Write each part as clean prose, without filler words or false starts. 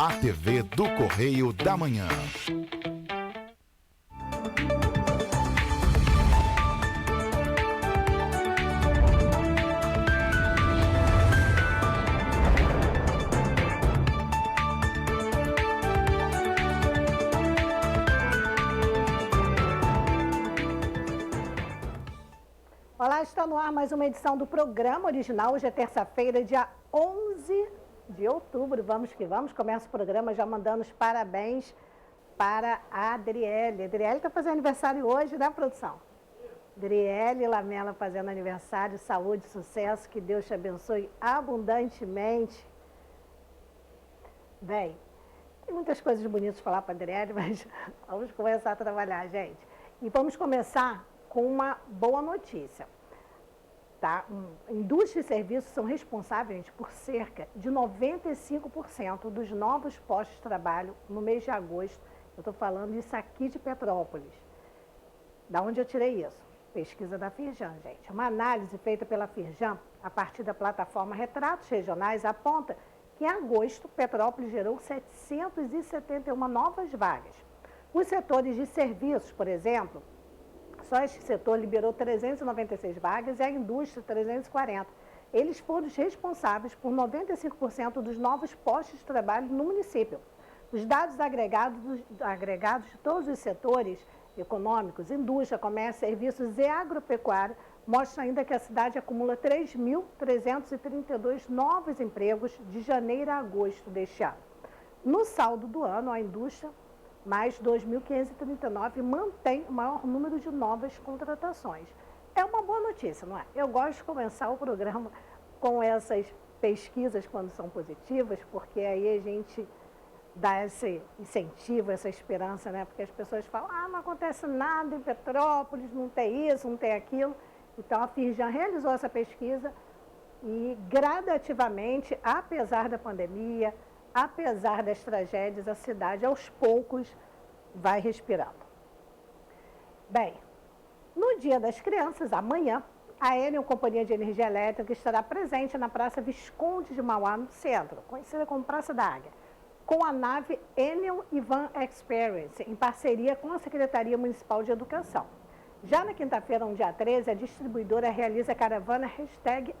A TV do Correio da Manhã. Olá, está no ar mais uma edição do programa original. Hoje é terça-feira, dia 11 de outubro. Vamos que vamos. Começa o programa já mandando os parabéns para a Adriele. A Adriele está fazendo aniversário hoje, né, produção? Adriele Lamela fazendo aniversário. Saúde, sucesso, que Deus te abençoe abundantemente. Bem, tem muitas coisas bonitas para falar para a Adriele, mas vamos começar a trabalhar, gente. E vamos começar com uma boa notícia. Tá? Indústria e serviços são responsáveis, gente, por cerca de 95% dos novos postos de trabalho no mês de agosto. Eu estou falando isso aqui de Petrópolis. Da onde eu tirei isso? Pesquisa da Firjan, gente. Uma análise feita pela Firjan, a partir da plataforma Retratos Regionais, aponta que em agosto, Petrópolis gerou 771 novas vagas. Os setores de serviços, por exemplo, só este setor liberou 396 vagas e a indústria 340. Eles foram os responsáveis por 95% dos novos postos de trabalho no município. Os dados agregados de todos os setores econômicos, indústria, comércio, serviços e agropecuária, mostram ainda que a cidade acumula 3.332 novos empregos de janeiro a agosto deste ano. No saldo do ano, a indústria mais 2.539 mantém o maior número de novas contratações. É uma boa notícia, não é? Eu gosto de começar o programa com essas pesquisas quando são positivas, porque aí a gente dá esse incentivo, essa esperança, né? Porque as pessoas falam, não acontece nada em Petrópolis, não tem isso, não tem aquilo. Então a Firjan realizou essa pesquisa e gradativamente, apesar da pandemia, apesar das tragédias, a cidade, aos poucos, vai respirando. Bem, no Dia das Crianças, amanhã, a Enel Companhia de Energia Elétrica estará presente na Praça Visconde de Mauá, no centro, conhecida como Praça da Águia, com a nave Enel Ivan Experience, em parceria com a Secretaria Municipal de Educação. Já na quinta-feira, no dia 13, a distribuidora realiza a caravana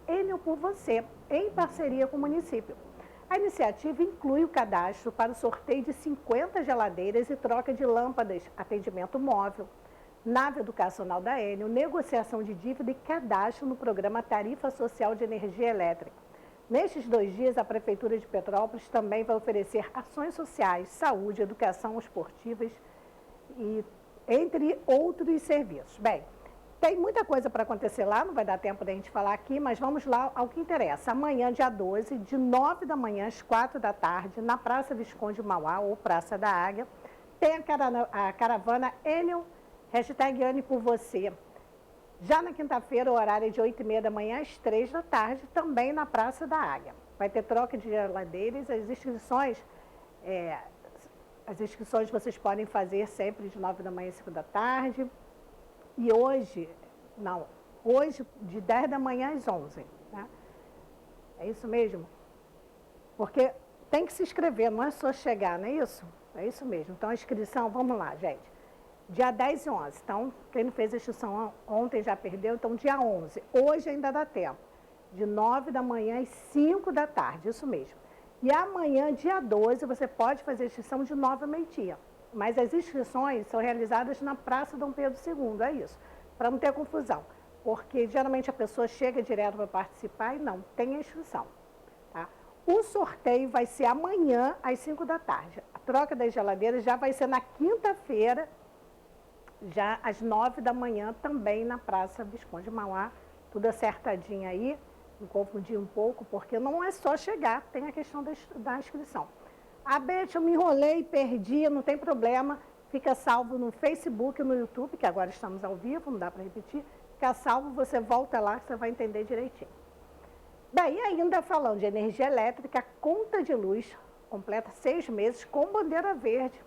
#Enel por Você, em parceria com o município. A iniciativa inclui o cadastro para o sorteio de 50 geladeiras e troca de lâmpadas, atendimento móvel, nave educacional da Enel, negociação de dívida e cadastro no programa Tarifa Social de Energia Elétrica. Nestes 2 dias, a Prefeitura de Petrópolis também vai oferecer ações sociais, saúde, educação esportivas e entre outros serviços. Bem, tem muita coisa para acontecer lá, não vai dar tempo da gente falar aqui, mas vamos lá ao que interessa. Amanhã, dia 12, de 9 da manhã às 4 da tarde, na Praça Visconde Mauá, ou Praça da Águia, tem a caravana Enel, #Ane por Você. Já na quinta-feira, o horário é de 8h30 da manhã às 3 da tarde, também na Praça da Águia. Vai ter troca de geladeiras, as inscrições vocês podem fazer sempre de 9 da manhã às 5 da tarde. E hoje de 10 da manhã às 11, né? É isso mesmo? Porque tem que se inscrever, não é só chegar, não é isso? É isso mesmo. Então, a inscrição, vamos lá, gente. Dia 10 e 11. Então, quem não fez a inscrição ontem já perdeu, então dia 11. Hoje ainda dá tempo. De 9 da manhã às 5 da tarde, isso mesmo. E amanhã, dia 12, você pode fazer a inscrição de 9 ao meio-dia. Mas as inscrições são realizadas na Praça Dom Pedro II, é isso, para não ter confusão. Porque geralmente a pessoa chega direto para participar e não, tem a inscrição. Tá? O sorteio vai ser amanhã às 5 da tarde. A troca das geladeiras já vai ser na quinta-feira, já às 9 da manhã, também na Praça Visconde Mauá, tudo acertadinho aí, me confundi um pouco, porque não é só chegar, tem a questão da inscrição. Beth, eu me enrolei, perdi, não tem problema, fica salvo no Facebook e no YouTube, que agora estamos ao vivo, não dá para repetir, fica salvo, você volta lá que você vai entender direitinho. Daí ainda falando de energia elétrica, a conta de luz completa 6 meses com bandeira verde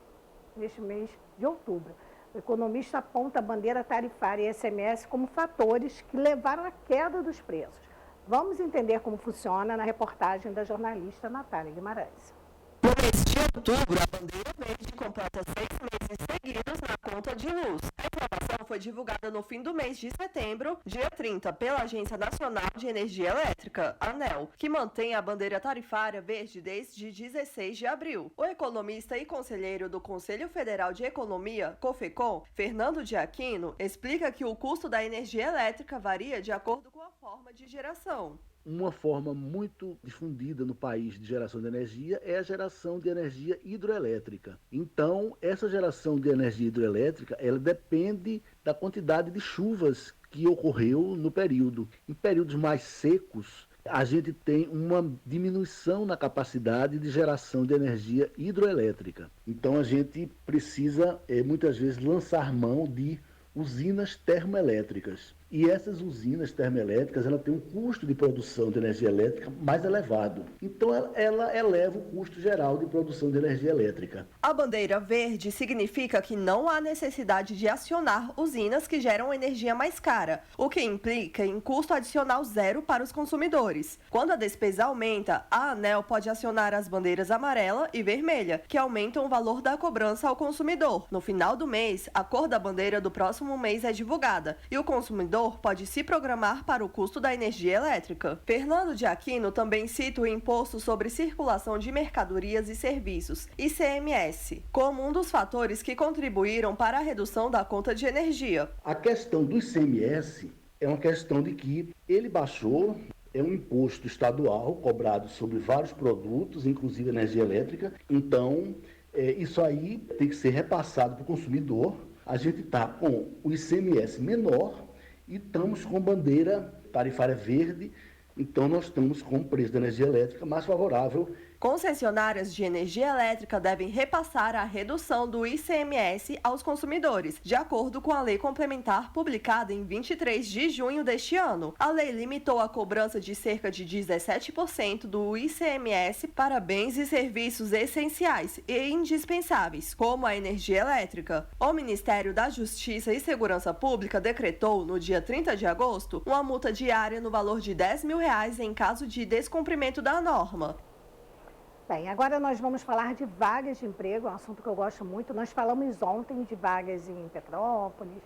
neste mês de outubro. O economista aponta a bandeira tarifária e SMS como fatores que levaram à queda dos preços. Vamos entender como funciona na reportagem da jornalista Natália Guimarães. No mês de outubro, a bandeira verde completa 6 meses seguidos na conta de luz. A informação foi divulgada no fim do mês de setembro, dia 30, pela Agência Nacional de Energia Elétrica, ANEEL, que mantém a bandeira tarifária verde desde 16 de abril. O economista e conselheiro do Conselho Federal de Economia, COFECOM, Fernando de Aquino, explica que o custo da energia elétrica varia de acordo com a forma de geração. Uma forma muito difundida no país de geração de energia é a geração de energia hidroelétrica. Então, essa geração de energia hidroelétrica, ela depende da quantidade de chuvas que ocorreu no período. Em períodos mais secos, a gente tem uma diminuição na capacidade de geração de energia hidroelétrica. Então, a gente precisa, muitas vezes, lançar mão de usinas termoelétricas. E essas usinas termoelétricas, ela tem um custo de produção de energia elétrica mais elevado. Então, ela eleva o custo geral de produção de energia elétrica. A bandeira verde significa que não há necessidade de acionar usinas que geram energia mais cara, o que implica em custo adicional zero para os consumidores. Quando a despesa aumenta, a ANEEL pode acionar as bandeiras amarela e vermelha, que aumentam o valor da cobrança ao consumidor. No final do mês, a cor da bandeira do próximo mês é divulgada e o consumidor pode se programar para o custo da energia elétrica. Fernando de Aquino também cita o Imposto sobre Circulação de Mercadorias e Serviços, ICMS, como um dos fatores que contribuíram para a redução da conta de energia. A questão do ICMS é uma questão de que ele baixou, é um imposto estadual cobrado sobre vários produtos, inclusive energia elétrica. Então, isso aí tem que ser repassado para o consumidor. A gente está com o ICMS menor e estamos com bandeira tarifária verde, então nós estamos com o preço da energia elétrica mais favorável. Concessionárias de energia elétrica devem repassar a redução do ICMS aos consumidores, de acordo com a lei complementar publicada em 23 de junho deste ano. A lei limitou a cobrança de cerca de 17% do ICMS para bens e serviços essenciais e indispensáveis, como a energia elétrica. O Ministério da Justiça e Segurança Pública decretou, no dia 30 de agosto, uma multa diária no valor de R$10 mil em caso de descumprimento da norma. Bem, agora nós vamos falar de vagas de emprego, é um assunto que eu gosto muito. Nós falamos ontem de vagas em Petrópolis,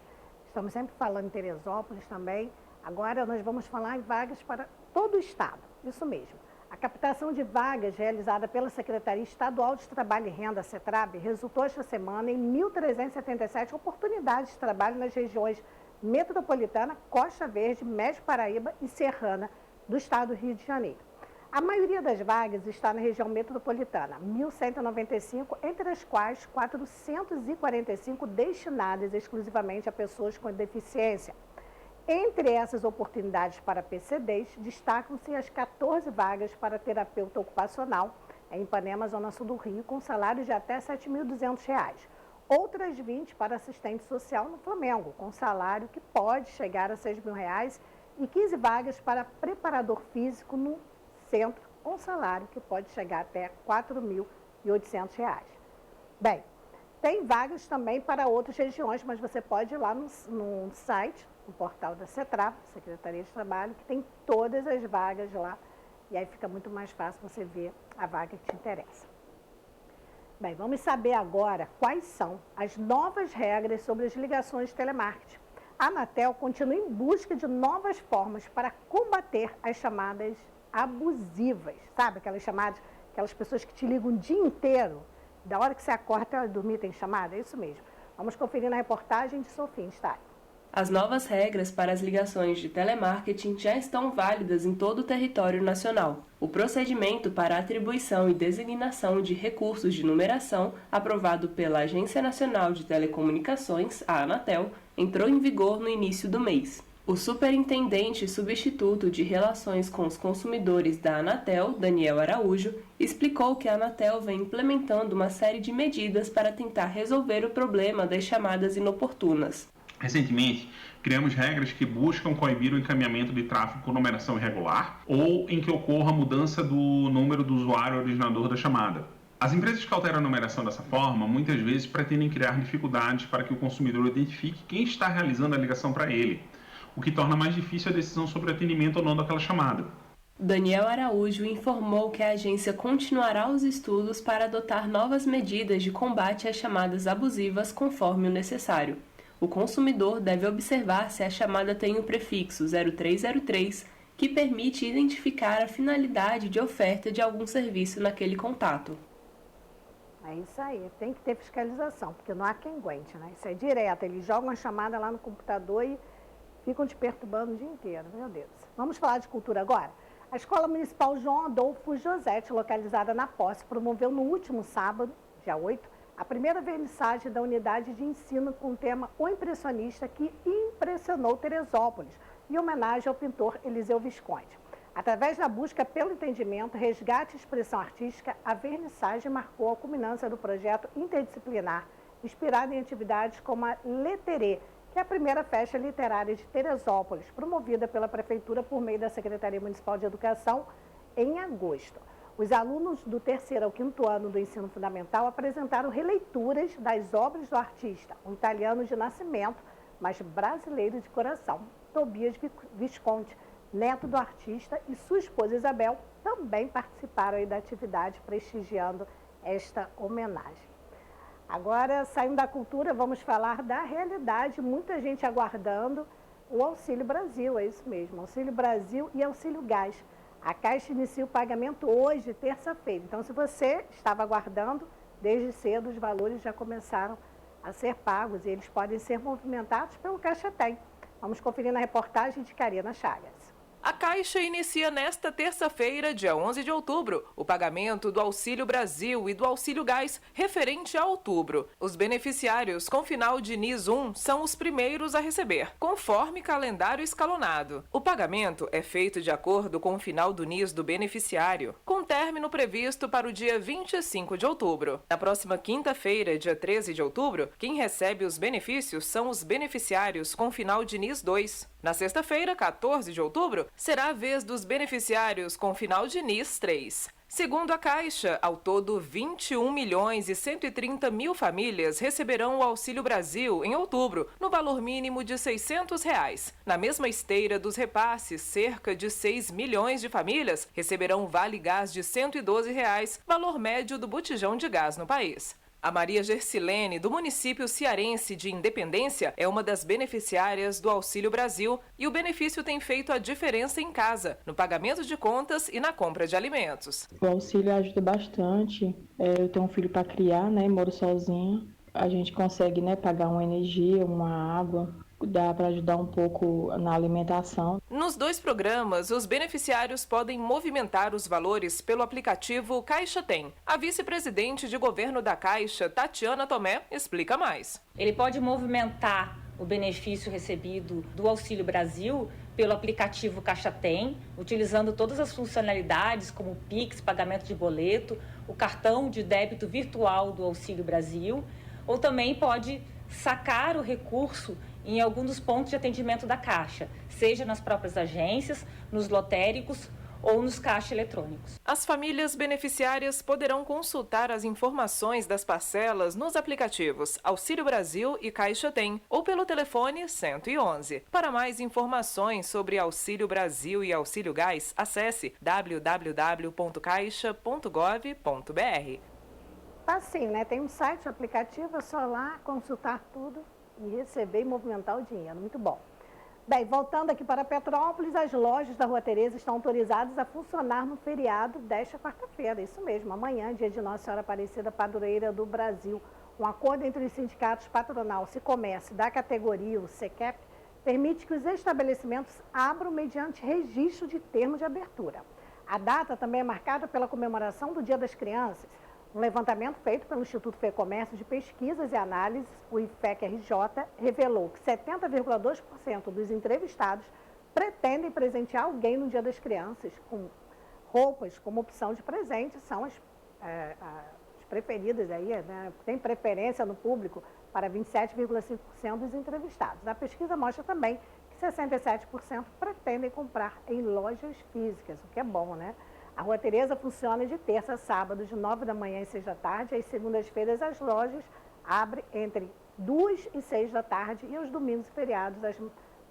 estamos sempre falando em Teresópolis também. Agora nós vamos falar em vagas para todo o estado, isso mesmo. A captação de vagas realizada pela Secretaria Estadual de Trabalho e Renda, CETRAB, resultou esta semana em 1.377 oportunidades de trabalho nas regiões metropolitana, Costa Verde, Médio Paraíba e Serrana do estado do Rio de Janeiro. A maioria das vagas está na região metropolitana, 1.195, entre as quais 445 destinadas exclusivamente a pessoas com deficiência. Entre essas oportunidades para PCDs, destacam-se as 14 vagas para terapeuta ocupacional em Ipanema, Zona Sul do Rio, com salário de até R$ 7.200. Outras 20 para assistente social no Flamengo, com salário que pode chegar a R$ 6.000, e 15 vagas para preparador físico no centro, com salário que pode chegar até R$ 4.800. Bem, tem vagas também para outras regiões, mas você pode ir lá no site, no portal da CETRAB, Secretaria de Trabalho, que tem todas as vagas lá, e aí fica muito mais fácil você ver a vaga que te interessa. Bem, vamos saber agora quais são as novas regras sobre as ligações de telemarketing. A Anatel continua em busca de novas formas para combater as chamadas abusivas, sabe? Aquelas chamadas, aquelas pessoas que te ligam o dia inteiro, da hora que você acorda até dormir tem chamada, é isso mesmo. Vamos conferir na reportagem de Sofia Stein. As novas regras para as ligações de telemarketing já estão válidas em todo o território nacional. O procedimento para a atribuição e designação de recursos de numeração, aprovado pela Agência Nacional de Telecomunicações, a Anatel, entrou em vigor no início do mês. O superintendente substituto de Relações com os Consumidores da Anatel, Daniel Araújo, explicou que a Anatel vem implementando uma série de medidas para tentar resolver o problema das chamadas inoportunas. Recentemente, criamos regras que buscam coibir o encaminhamento de tráfego com numeração irregular ou em que ocorra a mudança do número do usuário originador da chamada. As empresas que alteram a numeração dessa forma, muitas vezes pretendem criar dificuldades para que o consumidor identifique quem está realizando a ligação para ele, o que torna mais difícil a decisão sobre o atendimento ou não daquela chamada. Daniel Araújo informou que a agência continuará os estudos para adotar novas medidas de combate às chamadas abusivas conforme o necessário. O consumidor deve observar se a chamada tem o prefixo 0303, que permite identificar a finalidade de oferta de algum serviço naquele contato. É isso aí, tem que ter fiscalização, porque não há quem aguente, né? Isso é direto, eles jogam a chamada lá no computador e ficam te perturbando o dia inteiro, meu Deus. Vamos falar de cultura agora? A Escola Municipal João Adolfo Josetti, localizada na Posse, promoveu no último sábado, dia 8, a primeira vernissagem da unidade de ensino com o tema O Impressionista, que impressionou Teresópolis, em homenagem ao pintor Eliseu Visconti. Através da busca pelo entendimento, resgate e expressão artística, a vernissagem marcou a culminância do projeto interdisciplinar, inspirado em atividades como a Leterê, que é a primeira festa literária de Teresópolis, promovida pela Prefeitura por meio da Secretaria Municipal de Educação em agosto. Os alunos do 3º ao 5º ano do ensino fundamental apresentaram releituras das obras do artista, um italiano de nascimento, mas brasileiro de coração, Tobias Visconti, neto do artista, e sua esposa Isabel também participaram aí da atividade, prestigiando esta homenagem. Agora, saindo da cultura, vamos falar da realidade. Muita gente aguardando o Auxílio Brasil, é isso mesmo, Auxílio Brasil e Auxílio Gás. A Caixa inicia o pagamento hoje, terça-feira. Então, se você estava aguardando, desde cedo os valores já começaram a ser pagos e eles podem ser movimentados pelo Caixa Tem. Vamos conferir na reportagem de Karina Chagas. A Caixa inicia nesta terça-feira, dia 11 de outubro, o pagamento do Auxílio Brasil e do Auxílio Gás referente a outubro. Os beneficiários com final de NIS 1 são os primeiros a receber, conforme calendário escalonado. O pagamento é feito de acordo com o final do NIS do beneficiário, com término previsto para o dia 25 de outubro. Na próxima quinta-feira, dia 13 de outubro, quem recebe os benefícios são os beneficiários com final de NIS 2. Na sexta-feira, 14 de outubro, será a vez dos beneficiários com final de NIS 3. Segundo a Caixa, ao todo 21.130.000 famílias receberão o Auxílio Brasil em outubro, no valor mínimo de R$ 600. Na mesma esteira dos repasses, cerca de 6 milhões de famílias receberão o Vale Gás de R$ 112, valor médio do botijão de gás no país. A Maria Gersilene, do município cearense de Independência, é uma das beneficiárias do Auxílio Brasil e o benefício tem feito a diferença em casa, no pagamento de contas e na compra de alimentos. O auxílio ajuda bastante. Eu tenho um filho para criar, moro sozinha. A gente consegue, pagar uma energia, uma água. Dá para ajudar um pouco na alimentação. Nos dois programas, os beneficiários podem movimentar os valores pelo aplicativo Caixa Tem. A vice-presidente de governo da Caixa, Tatiana Tomé, explica mais. Ele pode movimentar o benefício recebido do Auxílio Brasil pelo aplicativo Caixa Tem, utilizando todas as funcionalidades como o Pix, pagamento de boleto, o cartão de débito virtual do Auxílio Brasil, ou também pode sacar o recurso em algum dos pontos de atendimento da Caixa, seja nas próprias agências, nos lotéricos ou nos caixas eletrônicos. As famílias beneficiárias poderão consultar as informações das parcelas nos aplicativos Auxílio Brasil e Caixa Tem ou pelo telefone 111. Para mais informações sobre Auxílio Brasil e Auxílio Gás, acesse www.caixa.gov.br. Assim, Tem um site, um aplicativo, é só lá consultar tudo e receber e movimentar o dinheiro. Muito bom. Bem, voltando aqui para Petrópolis, as lojas da Rua Tereza estão autorizadas a funcionar no feriado desta quarta-feira. Isso mesmo, amanhã, dia de Nossa Senhora Aparecida, padroeira do Brasil. Um acordo entre os sindicatos patronal Sicomércio da categoria, o SECEP, permite que os estabelecimentos abram mediante registro de termo de abertura. A data também é marcada pela comemoração do Dia das Crianças. Um levantamento feito pelo Instituto FEComércio de Pesquisas e Análises, o IFEC-RJ, revelou que 70,2% dos entrevistados pretendem presentear alguém no Dia das Crianças, com roupas como opção de presente, são as preferidas aí, Tem preferência no público para 27,5% dos entrevistados. A pesquisa mostra também que 67% pretendem comprar em lojas físicas, o que é bom, A Rua Tereza funciona de terça a sábado, de 9 da manhã e 6 da tarde. Às segundas-feiras, as lojas abrem entre 2 e 6 da tarde. E aos domingos e feriados, as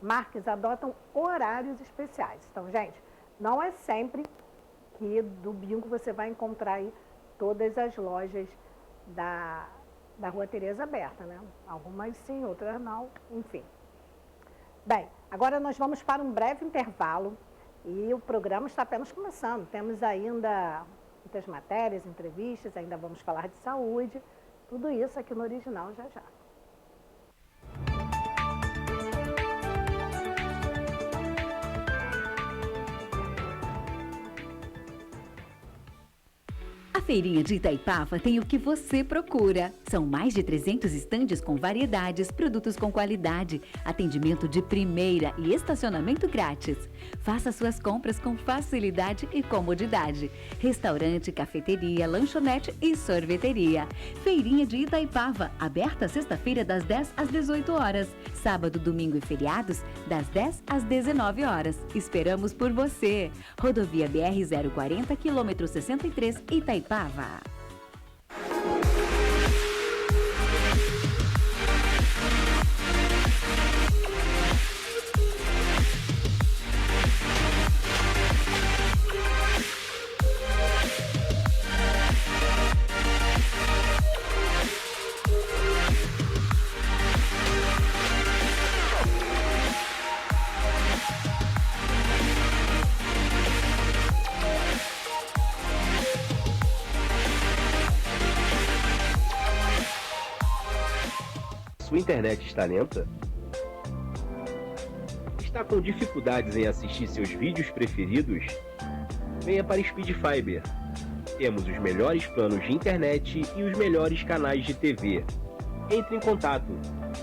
marcas adotam horários especiais. Então, gente, Não é sempre que do Bingo você vai encontrar aí todas as lojas da Rua Tereza aberta, né? Algumas sim, outras não, enfim. Bem, agora nós vamos para um breve intervalo e o programa está apenas começando. Temos ainda muitas matérias, entrevistas, ainda vamos falar de saúde, tudo isso aqui no Original já já. A Feirinha de Itaipava tem o que você procura. São mais de 300 estandes com variedades, produtos com qualidade, atendimento de primeira e estacionamento grátis. Faça suas compras com facilidade e comodidade. Restaurante, cafeteria, lanchonete e sorveteria. Feirinha de Itaipava, aberta sexta-feira das 10 às 18 horas. Sábado, domingo e feriados, das 10 às 19 horas. Esperamos por você. Rodovia BR 040, quilômetro 63, Itaipava. Sua internet está lenta? Está com dificuldades em assistir seus vídeos preferidos? Venha para Speed Fiber. Temos os melhores planos de internet e os melhores canais de TV. Entre em contato.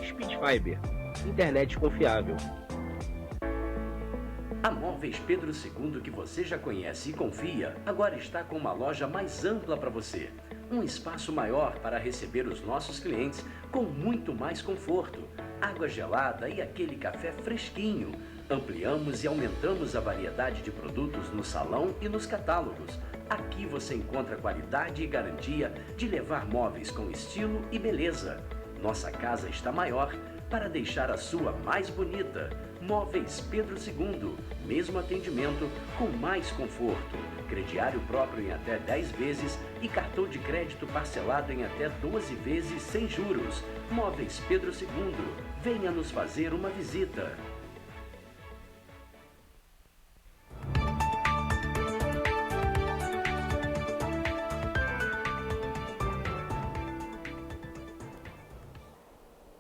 Speed Fiber. Internet confiável. A Móveis Pedro II, que você já conhece e confia, agora está com uma loja mais ampla para você. Um espaço maior para receber os nossos clientes com muito mais conforto, água gelada e aquele café fresquinho. Ampliamos e aumentamos a variedade de produtos no salão e nos catálogos. Aqui você encontra qualidade e garantia de levar móveis com estilo e beleza. Nossa casa está maior para deixar a sua mais bonita. Móveis Pedro II, mesmo atendimento com mais conforto. Crediário próprio em até 10 vezes e cartão de crédito parcelado em até 12 vezes sem juros. Móveis Pedro II, venha nos fazer uma visita.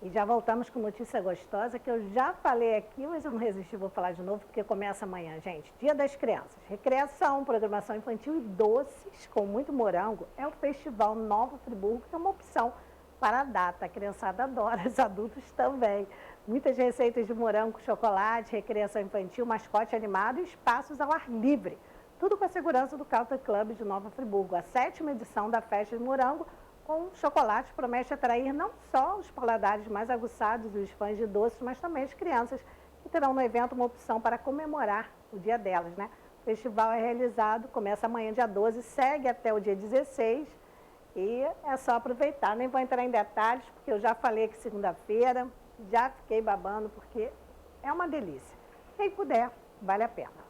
E já voltamos com notícia gostosa, que eu já falei aqui, mas eu não resisti, vou falar de novo, porque começa amanhã, gente. Dia das Crianças. Recreação, programação infantil e doces com muito morango é o Festival Nova Friburgo, que é uma opção para a data. A criançada adora, os adultos também. Muitas receitas de morango, chocolate, recreação infantil, mascote animado e espaços ao ar livre. Tudo com a segurança do Country Club de Nova Friburgo. A 7ª edição da Festa de Morango com chocolate promete atrair não só os paladares mais aguçados e os fãs de doces, mas também as crianças, que terão no evento uma opção para comemorar o dia delas, né? O festival é realizado, começa amanhã, dia 12, segue até o dia 16 e é só aproveitar. Nem vou entrar em detalhes, porque eu já falei que segunda-feira, já fiquei babando, porque é uma delícia. Quem puder, vale a pena.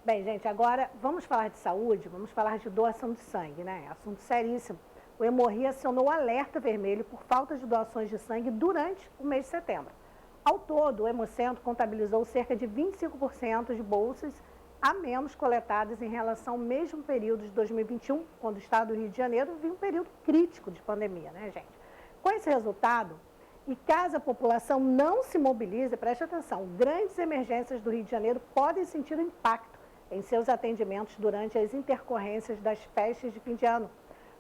Bem, gente, agora vamos falar de saúde, vamos falar de doação de sangue, né? Assunto seríssimo. O Hemorria acionou o alerta vermelho por falta de doações de sangue durante o mês de setembro. Ao todo, o Hemocentro contabilizou cerca de 25% de bolsas a menos coletadas em relação ao mesmo período de 2021, quando o estado do Rio de Janeiro viu um período crítico de pandemia, né, gente? Com esse resultado, e caso a população não se mobilize, preste atenção, grandes emergências do Rio de Janeiro podem sentir o impacto em seus atendimentos durante as intercorrências das festas de fim de ano.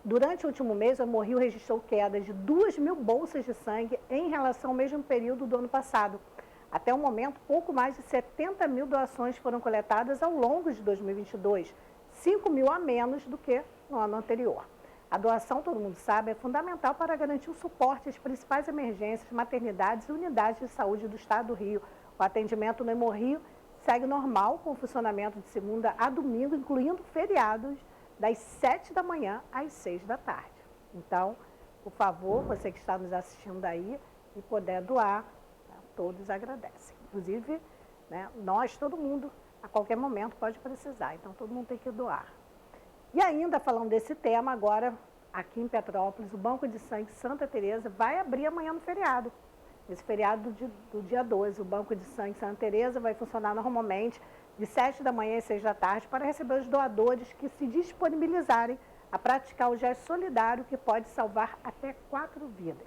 Durante o último mês, o Hemorrio registrou queda de 2.000 bolsas de sangue em relação ao mesmo período do ano passado. Até o momento, pouco mais de 70.000 doações foram coletadas ao longo de 2022, 5.000 a menos do que no ano anterior. A doação, todo mundo sabe, é fundamental para garantir o suporte às principais emergências, maternidades e unidades de saúde do estado do Rio. O atendimento no Hemorrio segue normal, com funcionamento de segunda a domingo, incluindo feriados, das 7 da manhã às 6 da tarde. Então, por favor, você que está nos assistindo aí e puder doar, né, todos agradecem. Inclusive, né, nós, todo mundo, a qualquer momento pode precisar, então todo mundo tem que doar. E ainda falando desse tema, agora aqui em Petrópolis, o Banco de Sangue Santa Teresa vai abrir amanhã no feriado. Esse feriado do dia 12, o Banco de Sangue Santa Teresa vai funcionar normalmente de 7 da manhã às 6 da tarde para receber os doadores que se disponibilizarem a praticar o gesto solidário que pode salvar até 4 vidas.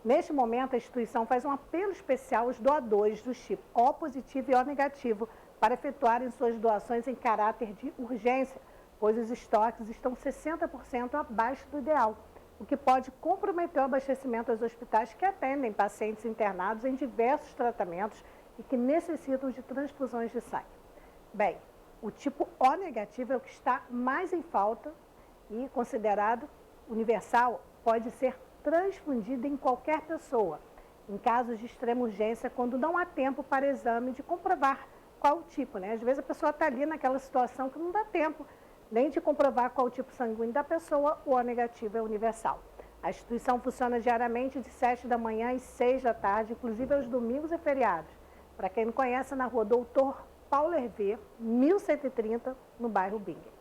Neste momento, a instituição faz um apelo especial aos doadores dos tipos O positivo e O negativo para efetuarem suas doações em caráter de urgência, pois os estoques estão 60% abaixo do ideal, o que pode comprometer o abastecimento aos hospitais que atendem pacientes internados em diversos tratamentos e que necessitam de transfusões de sangue. Bem, o tipo O negativo é o que está mais em falta e, considerado universal, pode ser transfundido em qualquer pessoa, em casos de extrema urgência, quando não há tempo para exame de comprovar qual o tipo, né? Às vezes a pessoa está ali naquela situação que não dá tempo nem de comprovar qual o tipo sanguíneo da pessoa, o O negativo é universal. A instituição funciona diariamente de 7 da manhã às 6 da tarde, inclusive aos domingos e feriados. Para quem não conhece, na rua Doutor Paulo Hervé, 1130, no bairro Bingen.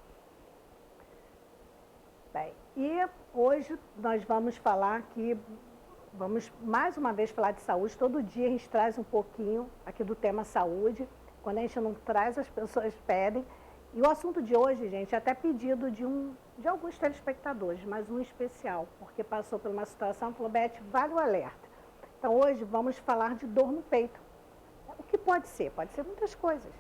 Bem, e hoje nós vamos falar aqui, vamos mais uma vez falar de saúde. Todo dia a gente traz um pouquinho aqui do tema saúde. Quando a gente não traz, as pessoas pedem. E o assunto de hoje, gente, é até pedido de alguns telespectadores, mas um especial, porque passou por uma situação e falou: Beth, vale o alerta. Então hoje vamos falar de dor no peito. O que pode ser? Pode ser muitas coisas.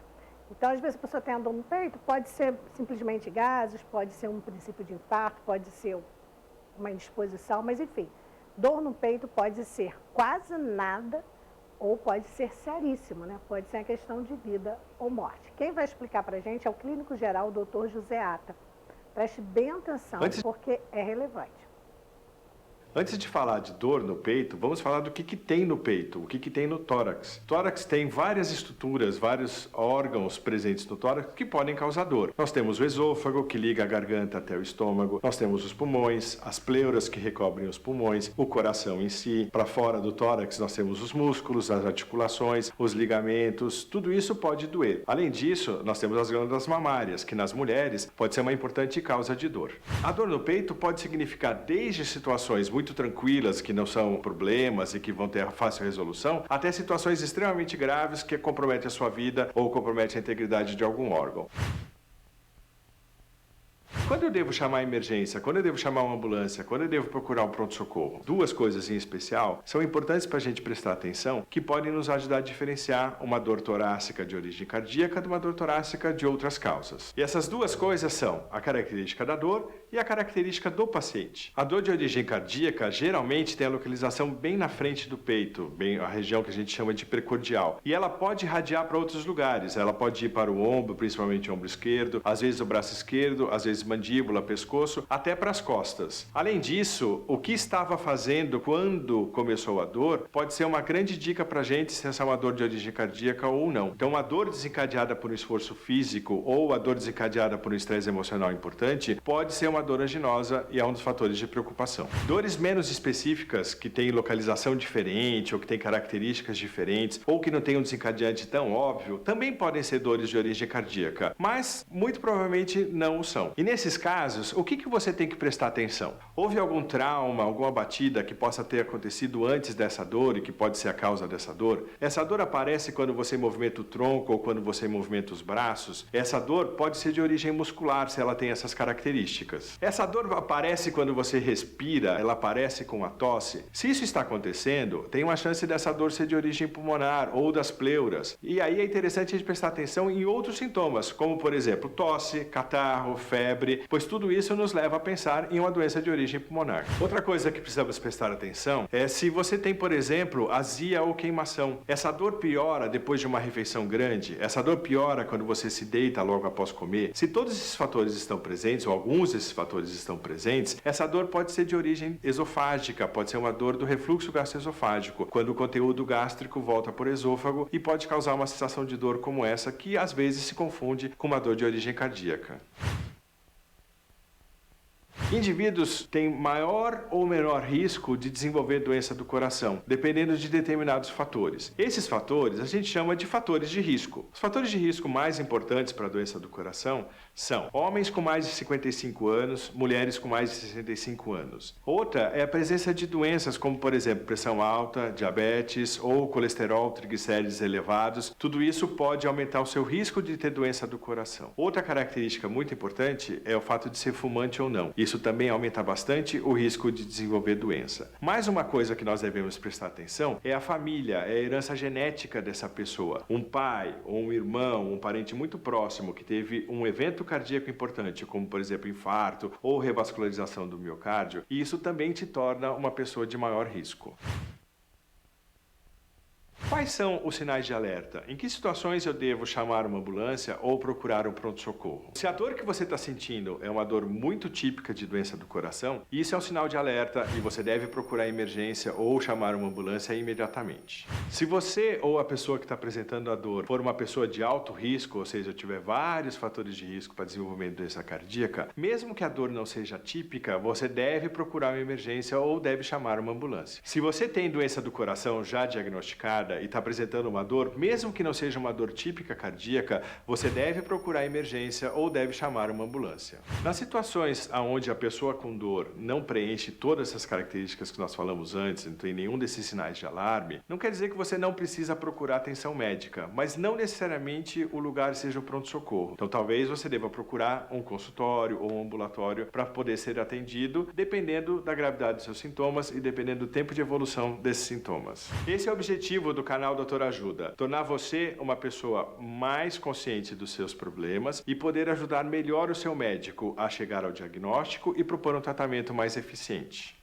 Então, às vezes a pessoa tem a dor no peito, pode ser simplesmente gases, pode ser um princípio de infarto, pode ser uma indisposição, mas enfim, dor no peito pode ser quase nada ou pode ser seríssimo, né? Pode ser uma questão de vida ou morte. Quem vai explicar para a gente é o clínico geral, o Dr. José Ata. Preste bem atenção, porque é relevante. Antes de falar de dor no peito, vamos falar do que tem no peito, o que tem no tórax. O tórax tem várias estruturas, vários órgãos presentes no tórax que podem causar dor. Nós temos o esôfago, que liga a garganta até o estômago. Nós temos os pulmões, as pleuras que recobrem os pulmões, o coração em si. Para fora do tórax nós temos os músculos, as articulações, os ligamentos. Tudo isso pode doer. Além disso, nós temos as glândulas mamárias, que nas mulheres pode ser uma importante causa de dor. A dor no peito pode significar desde situações muito tranquilas, que não são problemas e que vão ter fácil resolução, até situações extremamente graves que comprometem a sua vida ou comprometem a integridade de algum órgão. Quando eu devo chamar a emergência? Quando eu devo chamar uma ambulância? Quando eu devo procurar um pronto-socorro? Duas coisas em especial são importantes para a gente prestar atenção, que podem nos ajudar a diferenciar uma dor torácica de origem cardíaca de uma dor torácica de outras causas. E essas duas coisas são a característica da dor e a característica do paciente. A dor de origem cardíaca geralmente tem a localização bem na frente do peito, bem a região que a gente chama de precordial. E ela pode irradiar para outros lugares. Ela pode ir para o ombro, principalmente o ombro esquerdo, às vezes o braço esquerdo, às vezes mandíbula, pescoço, até para as costas. Além disso, o que estava fazendo quando começou a dor pode ser uma grande dica para a gente se essa é uma dor de origem cardíaca ou não. Então, a dor desencadeada por um esforço físico ou a dor desencadeada por um estresse emocional importante pode ser uma dor anginosa e é um dos fatores de preocupação. Dores menos específicas, que têm localização diferente ou que têm características diferentes ou que não têm um desencadeante tão óbvio, também podem ser dores de origem cardíaca, mas muito provavelmente não o são. E nesses casos, o que você tem que prestar atenção? Houve algum trauma, alguma batida que possa ter acontecido antes dessa dor e que pode ser a causa dessa dor? Essa dor aparece quando você movimenta o tronco ou quando você movimenta os braços. Essa dor pode ser de origem muscular, se ela tem essas características. Essa dor aparece quando você respira, ela aparece com a tosse. Se isso está acontecendo, tem uma chance dessa dor ser de origem pulmonar ou das pleuras. E aí é interessante a gente prestar atenção em outros sintomas, como por exemplo, tosse, catarro, febre, pois tudo isso nos leva a pensar em uma doença de origem pulmonar. Outra coisa que precisamos prestar atenção é se você tem, por exemplo, azia ou queimação. Essa dor piora depois de uma refeição grande, essa dor piora quando você se deita logo após comer. Se todos esses fatores estão presentes, ou alguns desses fatores estão presentes, essa dor pode ser de origem esofágica, pode ser uma dor do refluxo gastroesofágico, quando o conteúdo gástrico volta por esôfago e pode causar uma sensação de dor como essa, que às vezes se confunde com uma dor de origem cardíaca. Indivíduos têm maior ou menor risco de desenvolver doença do coração, dependendo de determinados fatores. Esses fatores a gente chama de fatores de risco. Os fatores de risco mais importantes para a doença do coração são homens com mais de 55 anos, mulheres com mais de 65 anos. Outra é a presença de doenças como, por exemplo, pressão alta, diabetes ou colesterol, triglicérides elevados. Tudo isso pode aumentar o seu risco de ter doença do coração. Outra característica muito importante é o fato de ser fumante ou não. Isso também aumenta bastante o risco de desenvolver doença. Mais uma coisa que nós devemos prestar atenção é a família, é a herança genética dessa pessoa. Um pai ou um irmão, um parente muito próximo que teve um evento cardíaco importante, como por exemplo infarto ou revascularização do miocárdio, e isso também te torna uma pessoa de maior risco. Quais são os sinais de alerta? Em que situações eu devo chamar uma ambulância ou procurar um pronto-socorro? Se a dor que você está sentindo é uma dor muito típica de doença do coração, isso é um sinal de alerta e você deve procurar emergência ou chamar uma ambulância imediatamente. Se você ou a pessoa que está apresentando a dor for uma pessoa de alto risco, ou seja, tiver vários fatores de risco para desenvolvimento de doença cardíaca, mesmo que a dor não seja típica, você deve procurar uma emergência ou deve chamar uma ambulância. Se você tem doença do coração já diagnosticada e está apresentando uma dor, mesmo que não seja uma dor típica cardíaca, você deve procurar emergência ou deve chamar uma ambulância. Nas situações onde a pessoa com dor não preenche todas essas características que nós falamos antes, não tem nenhum desses sinais de alarme, não quer dizer que você não precisa procurar atenção médica, mas não necessariamente o lugar seja o pronto-socorro. Então talvez você deva procurar um consultório ou um ambulatório para poder ser atendido, dependendo da gravidade dos seus sintomas e dependendo do tempo de evolução desses sintomas. Esse é o objetivo do canal Doutor Ajuda, tornar você uma pessoa mais consciente dos seus problemas e poder ajudar melhor o seu médico a chegar ao diagnóstico e propor um tratamento mais eficiente.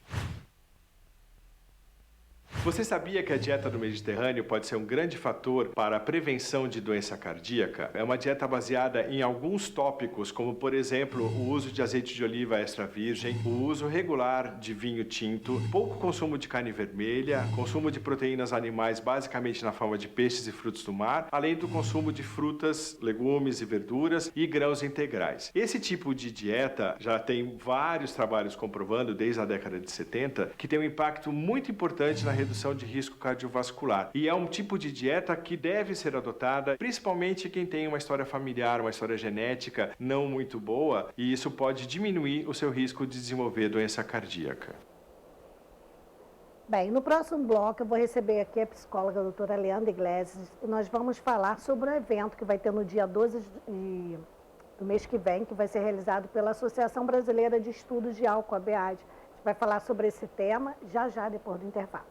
Você sabia que a dieta do Mediterrâneo pode ser um grande fator para a prevenção de doença cardíaca? É uma dieta baseada em alguns tópicos, como por exemplo, o uso de azeite de oliva extra virgem, o uso regular de vinho tinto, pouco consumo de carne vermelha, consumo de proteínas animais basicamente na forma de peixes e frutos do mar, além do consumo de frutas, legumes e verduras e grãos integrais. Esse tipo de dieta já tem vários trabalhos comprovando desde a década de 70 que tem um impacto muito importante na redução de risco cardiovascular. E é um tipo de dieta que deve ser adotada, principalmente quem tem uma história familiar, uma história genética não muito boa, e isso pode diminuir o seu risco de desenvolver doença cardíaca. Bem, no próximo bloco eu vou receber aqui a psicóloga a doutora Leandra Iglesias e nós vamos falar sobre um evento que vai ter no dia 12 do mês que vem, que vai ser realizado pela Associação Brasileira de Estudos de Álcool, a ABAD. A gente vai falar sobre esse tema já depois do intervalo.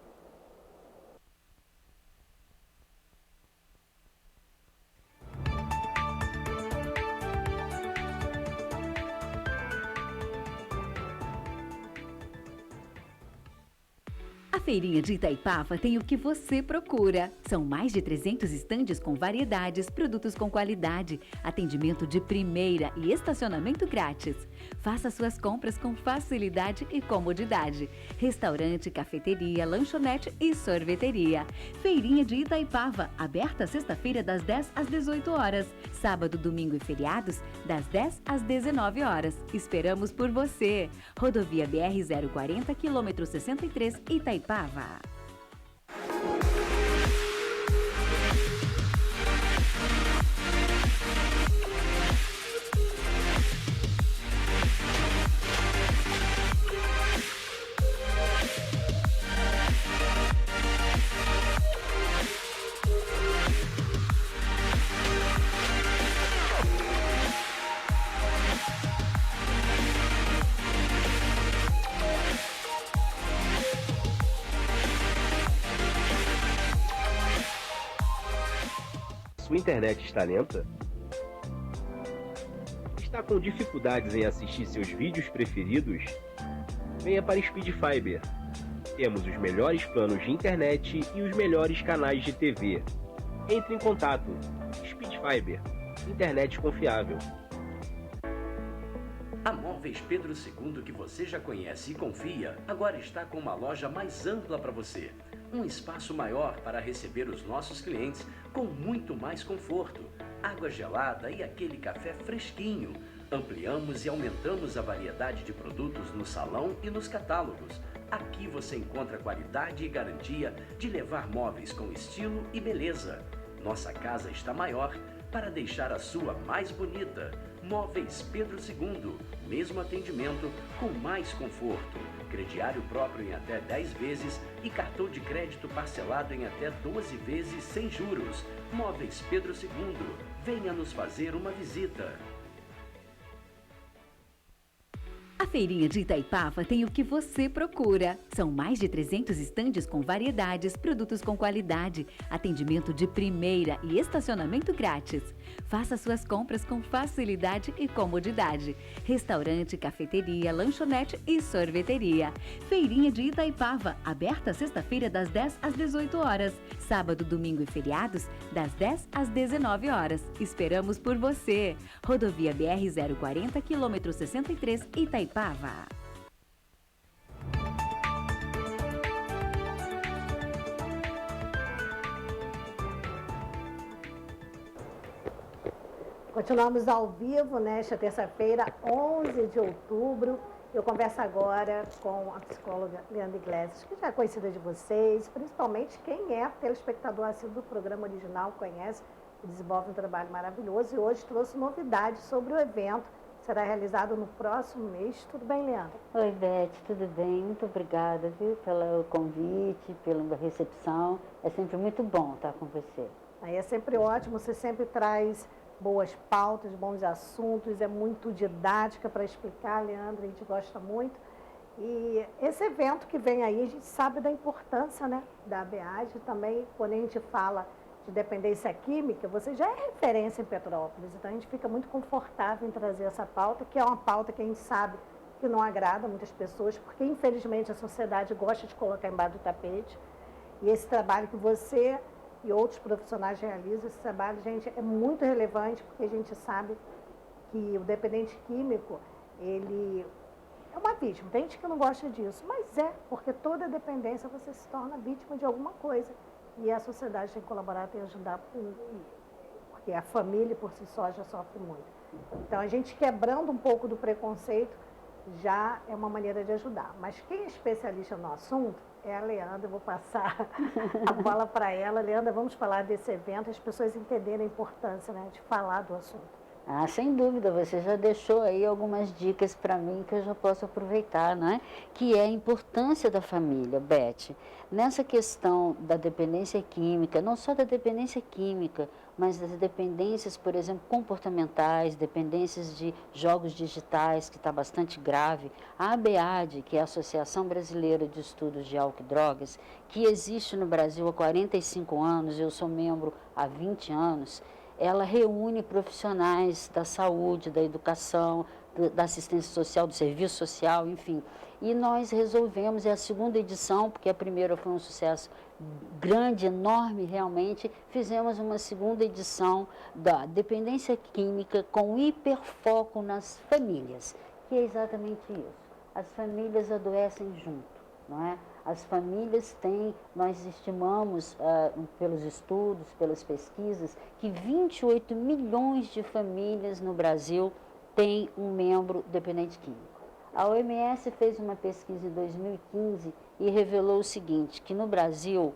A Feirinha de Itaipava tem o que você procura. São mais de 300 estandes com variedades, produtos com qualidade, atendimento de primeira e estacionamento grátis. Faça suas compras com facilidade e comodidade. Restaurante, cafeteria, lanchonete e sorveteria. Feirinha de Itaipava, aberta sexta-feira das 10 às 18 horas. Sábado, domingo e feriados, das 10 às 19 horas. Esperamos por você. Rodovia BR-040, quilômetro 63, Itaipava. Sua internet está lenta? Está com dificuldades em assistir seus vídeos preferidos? Venha para Speed Fiber. Temos os melhores planos de internet e os melhores canais de TV. Entre em contato. Speed Fiber. Internet confiável. A Móveis Pedro II, que você já conhece e confia, agora está com uma loja mais ampla para você. Um espaço maior para receber os nossos clientes com muito mais conforto, água gelada e aquele café fresquinho. Ampliamos e aumentamos a variedade de produtos no salão e nos catálogos. Aqui você encontra qualidade e garantia de levar móveis com estilo e beleza. Nossa casa está maior para deixar a sua mais bonita. Móveis Pedro II, mesmo atendimento com mais conforto. Crediário próprio em até 10 vezes e cartão de crédito parcelado em até 12 vezes sem juros. Móveis Pedro II, venha nos fazer uma visita. A Feirinha de Itaipava tem o que você procura. São mais de 300 estandes com variedades, produtos com qualidade, atendimento de primeira e estacionamento grátis. Faça suas compras com facilidade e comodidade. Restaurante, cafeteria, lanchonete e sorveteria. Feirinha de Itaipava, aberta sexta-feira das 10 às 18 horas. Sábado, domingo e feriados, das 10 às 19 horas. Esperamos por você. Rodovia BR-040, quilômetro 63, Itaipava. Continuamos ao vivo nesta terça-feira, 11 de outubro. Eu converso agora com a psicóloga Leandra Iglesias, que já é conhecida de vocês, principalmente quem é telespectador assíduo do programa original, conhece e desenvolve um trabalho maravilhoso. E hoje trouxe novidades sobre o evento que será realizado no próximo mês. Tudo bem, Leandra? Oi, Beth, tudo bem? Muito obrigada, viu, pelo convite, pela recepção. É sempre muito bom estar com você. Aí é sempre ótimo, você sempre traz boas pautas, bons assuntos, é muito didática para explicar, Leandra, a gente gosta muito. E esse evento que vem aí, a gente sabe da importância, né, da ABAD, também quando a gente fala de dependência química, você já é referência em Petrópolis, então a gente fica muito confortável em trazer essa pauta, que é uma pauta que a gente sabe que não agrada muitas pessoas, porque infelizmente a sociedade gosta de colocar embaixo do tapete, e esse trabalho que você e outros profissionais realizam, esse trabalho, gente, é muito relevante, porque a gente sabe que o dependente químico, ele é uma vítima. Tem gente que não gosta disso, mas é, porque toda dependência você se torna vítima de alguma coisa. E a sociedade tem que colaborar, tem que ajudar, porque a família por si só já sofre muito. Então, a gente quebrando um pouco do preconceito já é uma maneira de ajudar. Mas quem é especialista no assunto é a Leandra. Eu vou passar a bola para ela. Leandra, vamos falar desse evento, as pessoas entenderem a importância, né, de falar do assunto. Ah, sem dúvida, você já deixou aí algumas dicas para mim que eu já posso aproveitar, né? Que é a importância da família, Beth. Nessa questão da dependência química, não só da dependência química, mas das dependências, por exemplo, comportamentais, dependências de jogos digitais, que está bastante grave. A ABAD, que é a Associação Brasileira de Estudos de Álcool e Drogas, que existe no Brasil há 45 anos, eu sou membro há 20 anos, ela reúne profissionais da saúde, da educação, da assistência social, do serviço social, enfim. E nós resolvemos, é a segunda edição, porque a primeira foi um sucesso grande, enorme realmente, fizemos uma segunda edição da dependência química com hiperfoco nas famílias, que é exatamente isso. As famílias adoecem junto, não é? As famílias têm, nós estimamos pelos estudos, pelas pesquisas, que 28 milhões de famílias no Brasil têm um membro dependente químico. A OMS fez uma pesquisa em 2015 e revelou o seguinte, que no Brasil,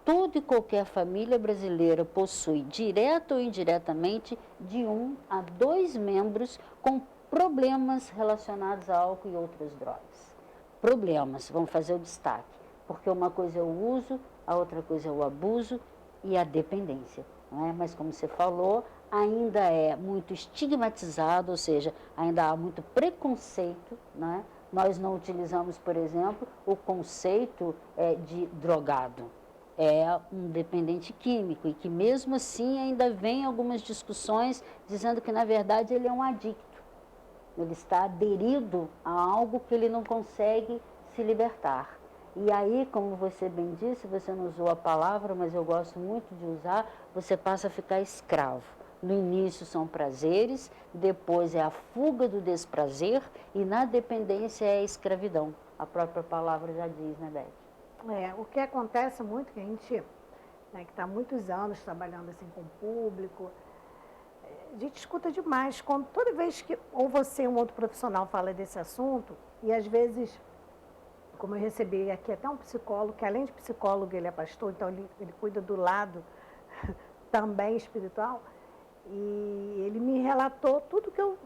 toda e qualquer família brasileira possui, direta ou indiretamente, de 1 a 2 membros com problemas relacionados a álcool e outras drogas. Problemas, vamos fazer o destaque, porque uma coisa é o uso, a outra coisa é o abuso e a dependência, não é? Mas como você falou, ainda é muito estigmatizado, ou seja, ainda há muito preconceito, não é? Nós não utilizamos, por exemplo, o conceito de drogado, é um dependente químico, e que mesmo assim ainda vem algumas discussões dizendo que na verdade ele é um adicto. Ele está aderido a algo que ele não consegue se libertar. E aí, como você bem disse, você não usou a palavra, mas eu gosto muito de usar, você passa a ficar escravo. No início são prazeres, depois é a fuga do desprazer e na dependência é a escravidão. A própria palavra já diz, né, Beth? O que acontece muito, que a gente, né, que está há muitos anos trabalhando assim com o público, a gente escuta demais. Toda vez que ou você ou um outro profissional fala desse assunto, e às vezes, como eu recebi aqui até um psicólogo, que além de psicólogo ele é pastor, então ele cuida do lado também espiritual, e ele me relatou tudo que eu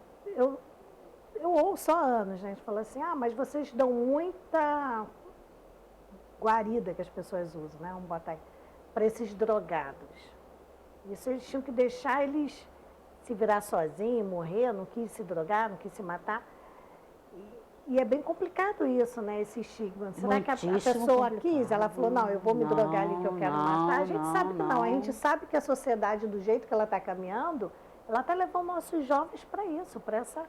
ouço há anos, né? A gente fala assim, mas vocês dão muita guarida que as pessoas usam, né? Vamos botar aí, para esses drogados. Isso eles tinham que deixar eles se virar sozinhos, morrer, não quis se drogar, não quis se matar. E é bem complicado isso, né? Esse estigma. Será que a pessoa quis? Ela falou, não, eu vou me drogar ali que eu quero matar. A gente sabe que não. A gente sabe que a sociedade, do jeito que ela está caminhando, ela está levando nossos jovens para isso, para essa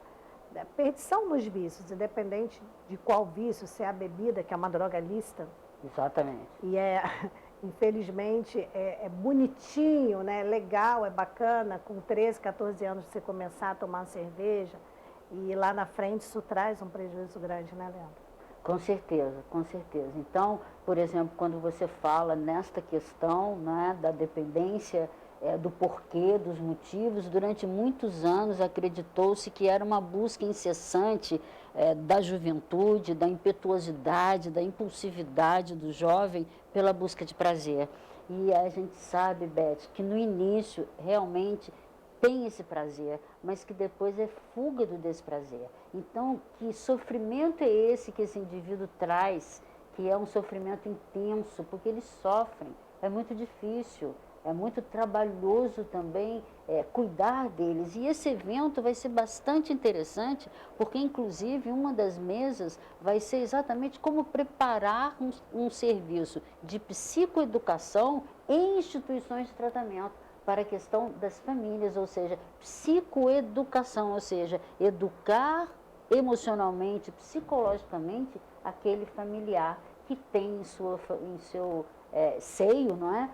perdição nos vícios, independente de qual vício, se é a bebida, que é uma droga lícita. Exatamente. E infelizmente, é bonitinho, né? É legal, é bacana, com 13, 14 anos você começar a tomar cerveja, e lá na frente isso traz um prejuízo grande, né, Leandro? Com certeza, com certeza. Então, por exemplo, quando você fala nesta questão, né, da dependência, do porquê, dos motivos, durante muitos anos acreditou-se que era uma busca incessante da juventude, da impetuosidade, da impulsividade do jovem pela busca de prazer. E a gente sabe, Beth, que no início realmente tem esse prazer, mas que depois é fuga do desprazer. Então, que sofrimento é esse que esse indivíduo traz, que é um sofrimento intenso, porque eles sofrem, é muito difícil. É muito trabalhoso também cuidar deles. E esse evento vai ser bastante interessante, porque, inclusive, uma das mesas vai ser exatamente como preparar um serviço de psicoeducação em instituições de tratamento para a questão das famílias, ou seja, psicoeducação, ou seja, educar emocionalmente, psicologicamente, aquele familiar que tem em seu seio, não é?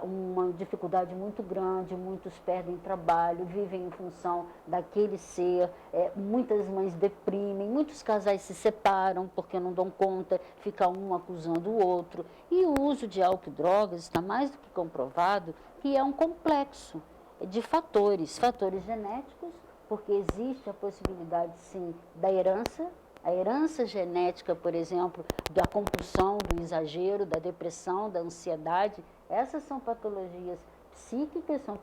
Uma dificuldade muito grande, muitos perdem trabalho, vivem em função daquele ser, muitas mães deprimem, muitos casais se separam porque não dão conta, fica um acusando o outro. E o uso de álcool e drogas está mais do que comprovado que é um complexo de fatores genéticos, porque existe a possibilidade, sim, da herança. A herança genética, por exemplo, da compulsão, do exagero, da depressão, da ansiedade, essas são patologias psíquicas, são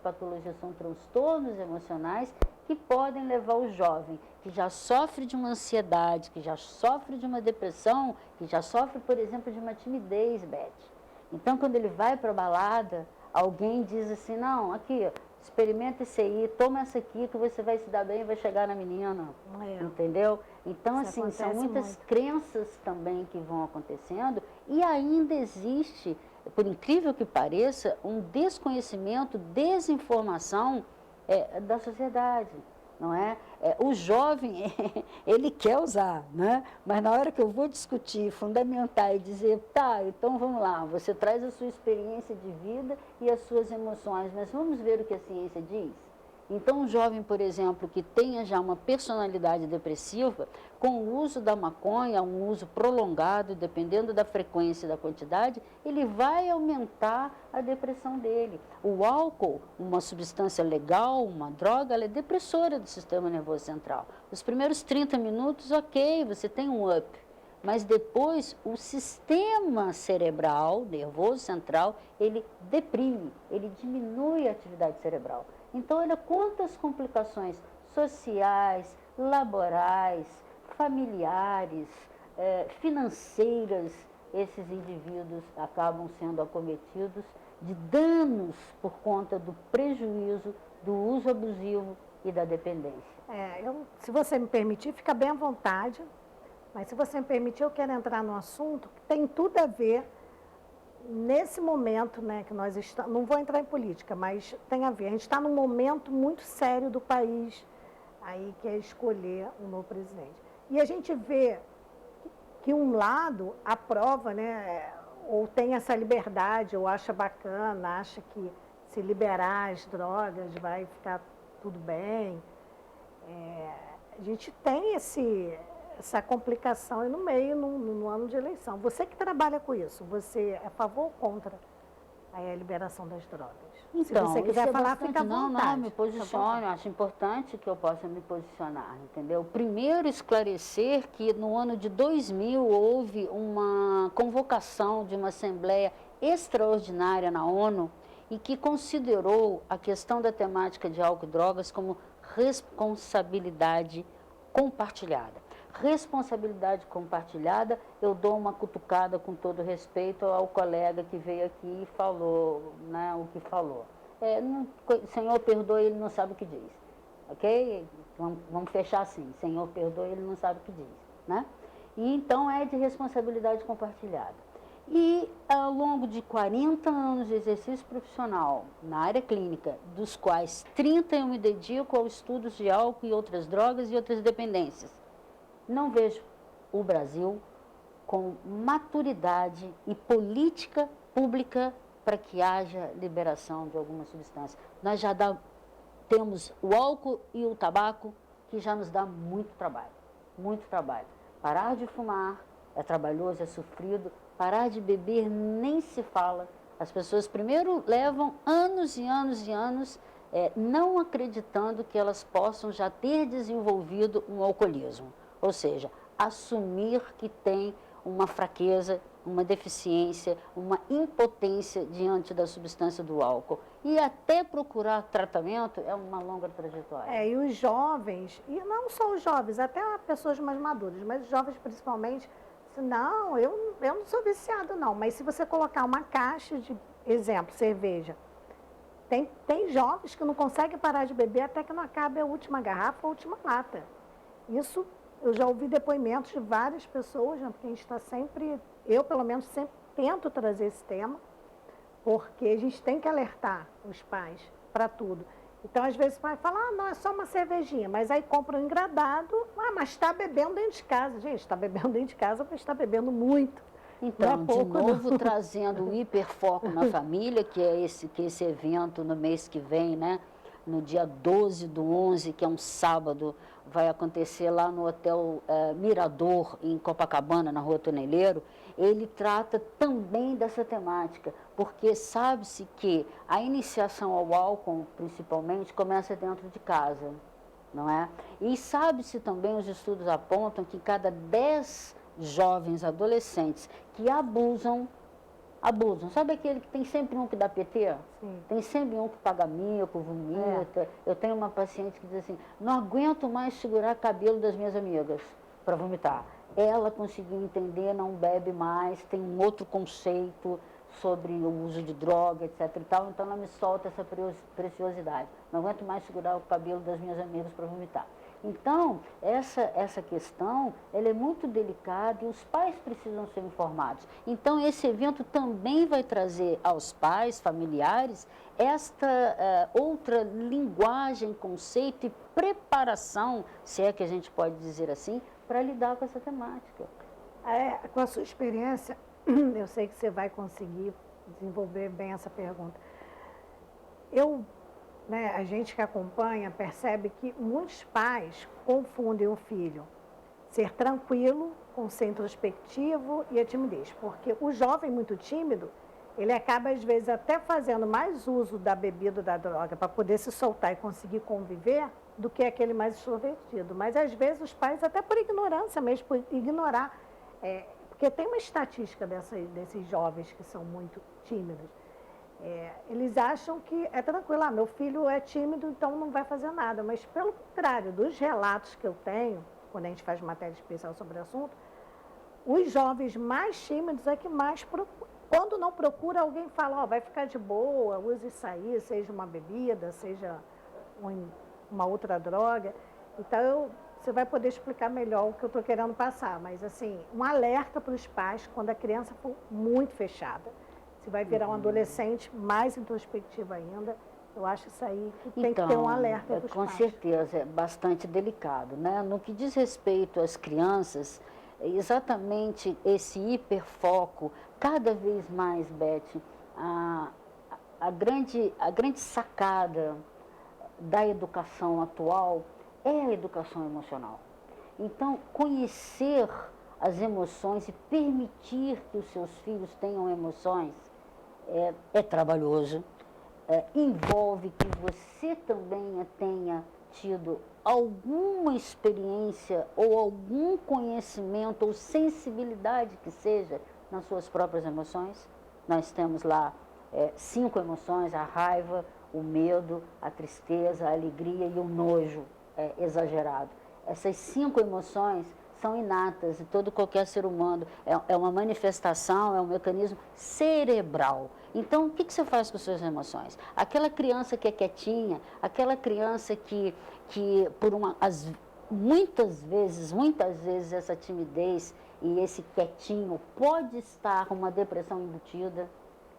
transtornos emocionais que podem levar o jovem que já sofre de uma ansiedade, que já sofre de uma depressão, que já sofre, por exemplo, de uma timidez, Beth. Então, quando ele vai para a balada, alguém diz assim, não, aqui, experimenta esse aí, toma essa aqui que você vai se dar bem e vai chegar na menina, entendeu? Então, isso assim, são muitas muito. crenças também que vão acontecendo e ainda existe, por incrível que pareça, um desconhecimento, desinformação da sociedade, não é? O jovem, ele quer usar, né? Mas na hora que eu vou discutir, fundamentar e dizer, tá, então vamos lá, você traz a sua experiência de vida e as suas emoções, mas vamos ver o que a ciência diz? Então, um jovem, por exemplo, que tenha já uma personalidade depressiva, com o uso da maconha, um uso prolongado, dependendo da frequência e da quantidade, ele vai aumentar a depressão dele. O álcool, uma substância legal, uma droga, ela é depressora do sistema nervoso central. Os primeiros 30 minutos, ok, você tem um up. Mas depois o sistema cerebral, nervoso central, ele deprime, ele diminui a atividade cerebral. Então, olha quantas complicações sociais, laborais, familiares, financeiras, esses indivíduos acabam sendo acometidos de danos por conta do prejuízo, do uso abusivo e da dependência. Se você me permitir, fica bem à vontade, mas se você me permitir, eu quero entrar no assunto que tem tudo a ver nesse momento, né, que nós estamos, não vou entrar em política, mas tem a ver, a gente está num momento muito sério do país, aí que é escolher um novo presidente. E a gente vê que um lado aprova, né, ou tem essa liberdade, ou acha bacana, acha que se liberar as drogas vai ficar tudo bem. A gente tem essa complicação aí no meio, no ano de eleição. Você que trabalha com isso, você é a favor ou contra aí a liberação das drogas. Então, se você quiser falar, bastante, fica à vontade. Não, me posiciono, acho importante que eu possa me posicionar, entendeu? Primeiro, esclarecer que no ano de 2000 houve uma convocação de uma assembleia extraordinária na ONU e que considerou a questão da temática de álcool e drogas como responsabilidade compartilhada. Responsabilidade compartilhada, eu dou uma cutucada com todo respeito ao colega que veio aqui e falou, né, o que falou. Senhor, perdoe, ele não sabe o que diz, ok? Vamos fechar assim, Senhor, perdoe, ele não sabe o que diz, né? E então é de responsabilidade compartilhada. E ao longo de 40 anos de exercício profissional na área clínica, dos quais 30 eu me dedico aos estudos de álcool e outras drogas e outras dependências, não vejo o Brasil com maturidade e política pública para que haja liberação de alguma substância. Nós já temos o álcool e o tabaco, que já nos dá muito trabalho, muito trabalho. Parar de fumar é trabalhoso, é sofrido. Parar de beber nem se fala. As pessoas primeiro levam anos e anos e anos não acreditando que elas possam já ter desenvolvido um alcoolismo. Ou seja, assumir que tem uma fraqueza, uma deficiência, uma impotência diante da substância do álcool. E até procurar tratamento é uma longa trajetória. E os jovens, e não só os jovens, até pessoas mais maduras, mas os jovens principalmente, não, eu não sou viciado não, mas se você colocar uma caixa de, exemplo, cerveja, tem jovens que não conseguem parar de beber até que não acabe a última garrafa, a última lata. Isso, eu já ouvi depoimentos de várias pessoas, né, porque a gente está sempre, eu pelo menos sempre tento trazer esse tema, porque a gente tem que alertar os pais para tudo. Então, às vezes o pai fala, não, é só uma cervejinha, mas aí compra um engradado, mas está bebendo dentro de casa. Gente, está bebendo dentro de casa, mas está bebendo muito. Então, de novo, trazendo o hiperfoco na família, que é esse evento no mês que vem, né? No dia 12/11, que é um sábado, vai acontecer lá no Hotel Mirador, em Copacabana, na Rua Toneleiro. Ele trata também dessa temática, porque sabe-se que a iniciação ao álcool, principalmente, começa dentro de casa, não é? E sabe-se também, os estudos apontam que cada 10 jovens adolescentes que abusam, sabe aquele que tem sempre um que dá PT? Sim. Tem sempre um que paga mico, vomita. Eu tenho uma paciente que diz assim, não aguento mais segurar cabelo das minhas amigas para vomitar. Ela conseguiu entender, não bebe mais, tem um outro conceito sobre o uso de droga, etc. e tal, então ela me solta essa preciosidade. Não aguento mais segurar o cabelo das minhas amigas para vomitar. Então, essa questão, ela é muito delicada e os pais precisam ser informados. Então, esse evento também vai trazer aos pais, familiares, esta outra linguagem, conceito e preparação, se é que a gente pode dizer assim, para lidar com essa temática. Com a sua experiência, eu sei que você vai conseguir desenvolver bem essa pergunta. A gente que acompanha percebe que muitos pais confundem o filho ser tranquilo com ser introspectivo e a timidez, porque o jovem muito tímido, ele acaba às vezes até fazendo mais uso da bebida ou da droga para poder se soltar e conseguir conviver do que aquele mais extrovertido. Mas às vezes os pais, até por ignorância mesmo, por ignorar, porque tem uma estatística desses jovens que são muito tímidos. Eles acham que é tranquilo, meu filho é tímido, então não vai fazer nada. Mas, pelo contrário, dos relatos que eu tenho, quando a gente faz matéria especial sobre o assunto, os jovens mais tímidos é que mais procuram. Quando não procura, alguém fala, vai ficar de boa, use isso aí, seja uma bebida, seja uma outra droga. Então, você vai poder explicar melhor o que eu estou querendo passar. Mas, assim, um alerta para os pais quando a criança for muito fechada. Se vai virar um adolescente mais introspectivo ainda, eu acho isso aí que tem que ter um alerta para os pais. Com certeza, é bastante delicado, né? No que diz respeito às crianças, exatamente esse hiperfoco, cada vez mais, Beth, a grande sacada da educação atual é a educação emocional. Então, conhecer as emoções e permitir que os seus filhos tenham emoções é trabalhoso, envolve que você também tenha tido alguma experiência ou algum conhecimento ou sensibilidade que seja nas suas próprias emoções. Nós temos lá 5 emoções: a raiva, o medo, a tristeza, a alegria e o nojo exagerado. Essas 5 emoções são inatas de qualquer ser humano, é uma manifestação, é um mecanismo cerebral. Então, o que você faz com suas emoções? Aquela criança que é quietinha, aquela criança que muitas vezes essa timidez e esse quietinho pode estar uma depressão embutida,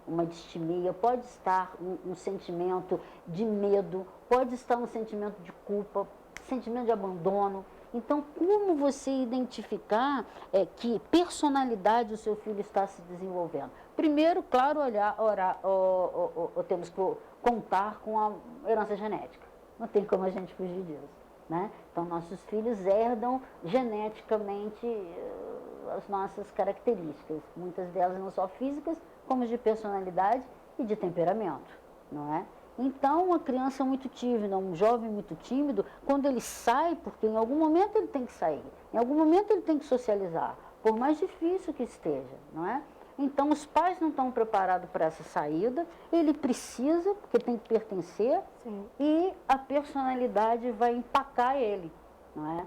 uma distimia, pode estar um sentimento de medo, pode estar um sentimento de culpa, sentimento de abandono. Então, como você identificar que personalidade o seu filho está se desenvolvendo? Primeiro, claro, temos que contar com a herança genética. Não tem como a gente fugir disso, né? Então, nossos filhos herdam geneticamente as nossas características, muitas delas não só físicas, como de personalidade e de temperamento, não é? Então, uma criança muito tímida, um jovem muito tímido, quando ele sai, porque em algum momento ele tem que sair, em algum momento ele tem que socializar, por mais difícil que esteja, não é? Então, os pais não estão preparados para essa saída, ele precisa, porque tem que pertencer, sim, e a personalidade vai empacar ele, não é?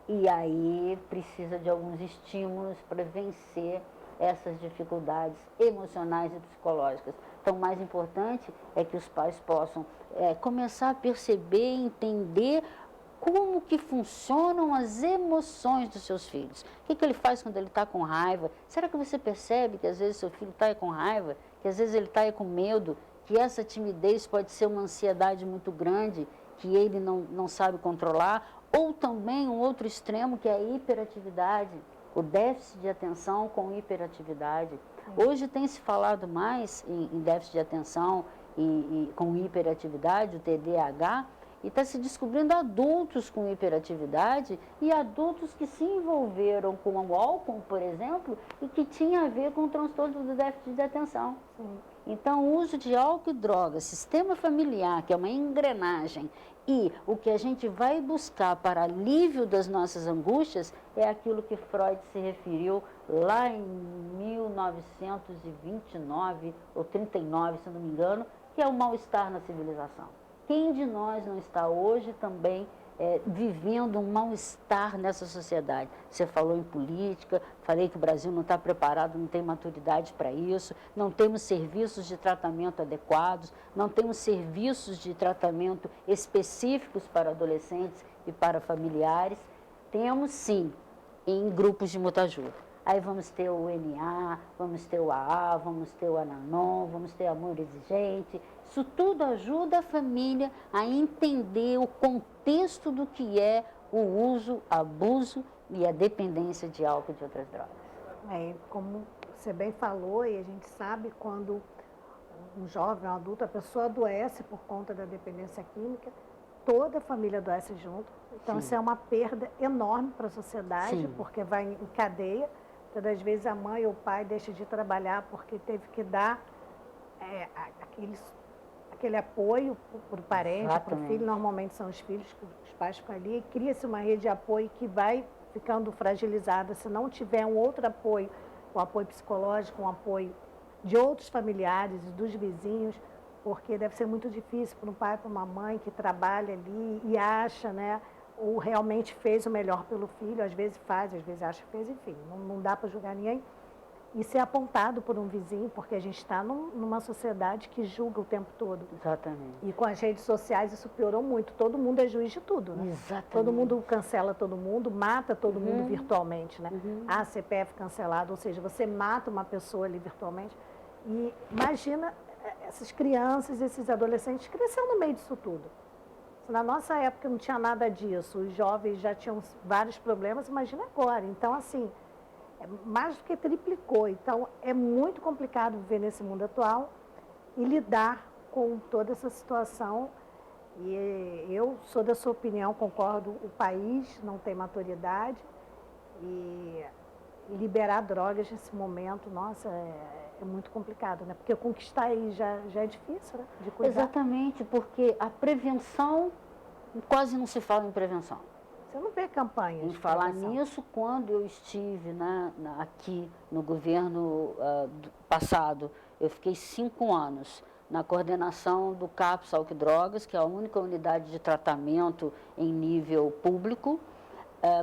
E aí precisa de alguns estímulos para vencer essas dificuldades emocionais e psicológicas. Então, o mais importante é que os pais possam começar a perceber, entender como que funcionam as emoções dos seus filhos. O que ele faz quando ele está com raiva? Será que você percebe que às vezes seu filho está com raiva, que às vezes ele está com medo, que essa timidez pode ser uma ansiedade muito grande, que ele não sabe controlar? Ou também um outro extremo, que é a hiperatividade, o déficit de atenção com hiperatividade. Hoje tem se falado mais em déficit de atenção e com hiperatividade, o TDAH, e está se descobrindo adultos com hiperatividade e adultos que se envolveram com o álcool, por exemplo, e que tinha a ver com o transtorno do déficit de atenção. Sim. Então, o uso de álcool e drogas, sistema familiar, que é uma engrenagem, e o que a gente vai buscar para alívio das nossas angústias é aquilo que Freud se referiu lá em 1929 ou 39, se não me engano, que é o mal-estar na civilização. Quem de nós não está hoje também vivendo um mal-estar nessa sociedade? Você falou em política, falei que o Brasil não está preparado, não tem maturidade para isso, não temos serviços de tratamento adequados, não temos serviços de tratamento específicos para adolescentes e para familiares. Temos, sim, em grupos de muita-ajuda. Aí vamos ter o NA, vamos ter o AA, vamos ter o Ananon, vamos ter Amor Exigente. Isso tudo ajuda a família a entender o contexto do que é o uso, abuso e a dependência de álcool e de outras drogas. Como você bem falou, e a gente sabe quando um jovem, um adulto, a pessoa adoece por conta da dependência química, toda a família adoece junto. Então, sim, isso é uma perda enorme para a sociedade, sim, porque vai em cadeia. Todas as vezes a mãe ou o pai deixa de trabalhar porque teve que dar aquele apoio para o parente, para o filho. Normalmente são os filhos que os pais ficam ali. Cria-se uma rede de apoio que vai ficando fragilizada se não tiver um outro apoio, um apoio psicológico, um apoio de outros familiares e dos vizinhos, porque deve ser muito difícil para um pai, para uma mãe que trabalha ali e acha, né, ou realmente fez o melhor pelo filho, às vezes faz, às vezes acha que fez, enfim, não dá para julgar ninguém. E ser apontado por um vizinho, porque a gente está numa sociedade que julga o tempo todo. Exatamente. E com as redes sociais isso piorou muito. Todo mundo é juiz de tudo, né? Exatamente. Todo mundo cancela todo mundo, mata todo mundo virtualmente, né? CPF cancelado, ou seja, você mata uma pessoa ali virtualmente. E imagina essas crianças, esses adolescentes crescendo no meio disso tudo. Na nossa época não tinha nada disso, os jovens já tinham vários problemas, imagina agora. Então, assim, mais do que triplicou. Então, é muito complicado viver nesse mundo atual e lidar com toda essa situação. E eu sou da sua opinião, concordo, o país não tem maturidade e liberar drogas nesse momento, nossa, é muito complicado, né? Porque conquistar aí já é difícil, né? De cuidar. Exatamente, porque a prevenção, quase não se fala em prevenção. Você não vê campanha em de falar prevenção. nisso, quando eu estive aqui no governo passado, eu fiquei 5 anos na coordenação do CAPS Álcool e Drogas, que é a única unidade de tratamento em nível público,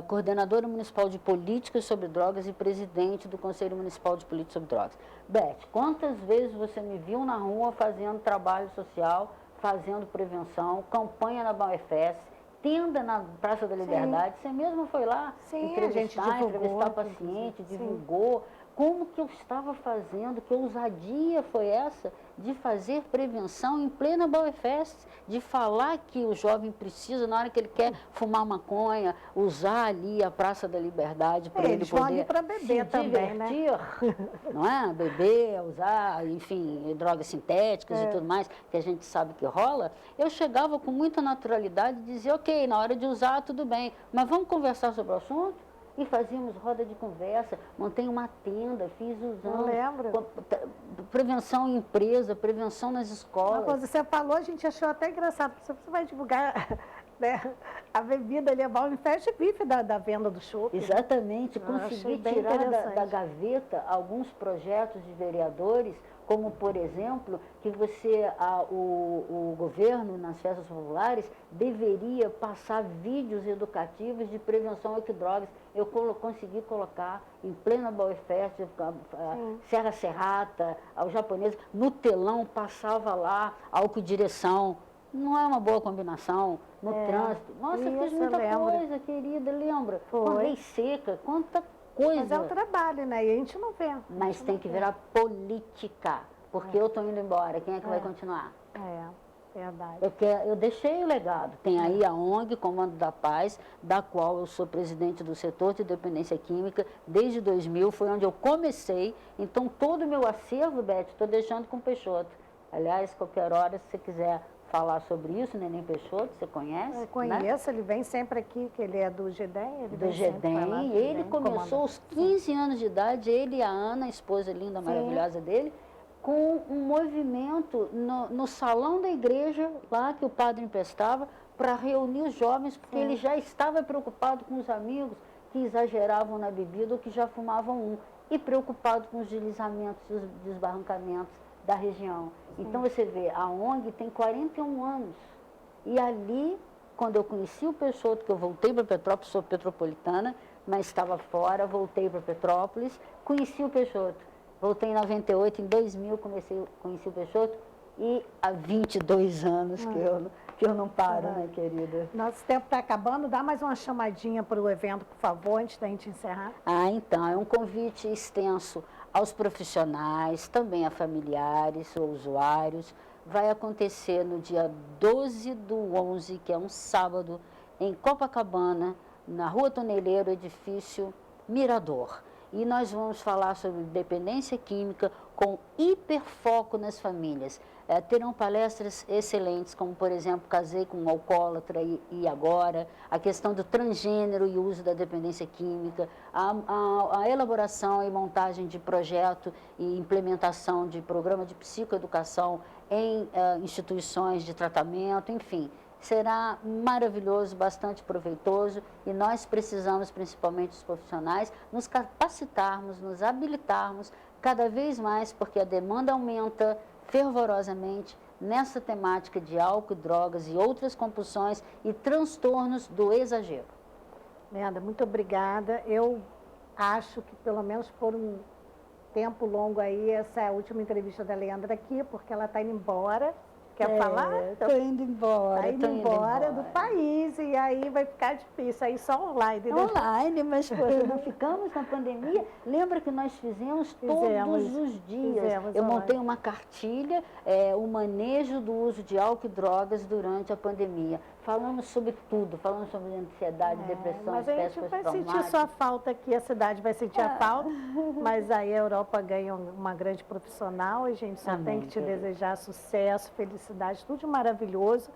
coordenadora municipal de políticas sobre drogas e presidente do Conselho Municipal de Políticas sobre Drogas. Beth, quantas vezes você me viu na rua fazendo trabalho social, fazendo prevenção, campanha na BAUFES, tenda na Praça da Liberdade? Sim. Você mesmo foi lá entrevistar paciente, divulgou. Sim. Como que eu estava fazendo, que ousadia foi essa de fazer prevenção em plena BAUFES, de falar que o jovem precisa, na hora que ele quer fumar maconha, usar ali a Praça da Liberdade para ele poder para beber também, divertir, né? Não é? Beber, usar, enfim, drogas sintéticas e tudo mais, que a gente sabe que rola. Eu chegava com muita naturalidade e dizia, ok, na hora de usar tudo bem, mas vamos conversar sobre o assunto? E fazíamos roda de conversa, montei uma tenda, fiz os anos. Lembro. Prevenção em empresa, prevenção nas escolas. Quando você falou, a gente achou até engraçado. Você vai divulgar, né, a bebida ali, a BAUFES vive da venda do chopp. Exatamente. Consegui tirar da gaveta alguns projetos de vereadores, como, por exemplo, que o governo, nas festas populares, deveria passar vídeos educativos de prevenção a drogas. Eu consegui colocar em plena BAUFES, Serra Serrata, ao japonês, no telão passava lá álcool direção. Não é uma boa combinação no trânsito. Nossa, fiz muita coisa, querida, lembra? Com lei seca, quanta coisa. Mas é um trabalho, né? E a gente não vê. Mas tem que virar política, porque eu estou indo embora. Quem é que vai continuar? Verdade. Eu deixei o legado. Tem aí a ONG, Comando da Paz, da qual eu sou presidente do setor de dependência química desde 2000, foi onde eu comecei. Então, todo o meu acervo, Beth, estou deixando com o Peixoto. Aliás, qualquer hora, se você quiser falar sobre isso, Neném Peixoto, você conhece? Eu conheço, né? Ele vem sempre aqui, que ele é do GEDEM. Do GEDEM, ele começou aos 15 anos de idade, ele e a Ana, a esposa linda, maravilhosa dele, com um movimento no salão da igreja, lá que o padre emprestava, para reunir os jovens, porque ele já estava preocupado com os amigos que exageravam na bebida ou que já fumavam e preocupado com os deslizamentos e os desbarrancamentos da região. Então você vê, a ONG tem 41 anos. E ali, quando eu conheci o Peixoto, que eu voltei para Petrópolis, sou petropolitana, mas estava fora, voltei para Petrópolis, conheci o Peixoto. Voltei em 98, em 2000 conheci o Peixoto e há 22 anos que eu não paro, né, querida? Nosso tempo está acabando. Dá mais uma chamadinha para o evento, por favor, antes da gente encerrar. Então, é um convite extenso aos profissionais, também a familiares ou usuários. Vai acontecer no dia 12/11, que é um sábado, em Copacabana, na Rua Toneleiro, edifício Mirador. E nós vamos falar sobre dependência química com hiperfoco nas famílias. Terão palestras excelentes, como, por exemplo, Casei com um Alcoólatra e Agora, a questão do transgênero e uso da dependência química, a elaboração e montagem de projeto e implementação de programa de psicoeducação em instituições de tratamento, enfim. Será maravilhoso, bastante proveitoso e nós precisamos, principalmente os profissionais, nos capacitarmos, nos habilitarmos cada vez mais, porque a demanda aumenta fervorosamente nessa temática de álcool, drogas e outras compulsões e transtornos do exagero. Leandra, muito obrigada. Eu acho que pelo menos por um tempo longo aí, essa é a última entrevista da Leandra aqui, porque ela está indo embora. Quer falar? Estou indo embora. Está indo embora do país e aí vai ficar difícil, aí só online. Online, mas poxa, não ficamos na pandemia. Lembra que nós fizemos todos os dias. Eu montei uma cartilha, o manejo do uso de álcool e drogas durante a pandemia. Falamos sobre tudo, falamos sobre ansiedade, depressão, mas a gente vai sentir sua falta aqui, a cidade vai sentir a falta, mas aí a Europa ganha uma grande profissional e a gente só tem que te desejar sucesso, felicidade, tudo de maravilhoso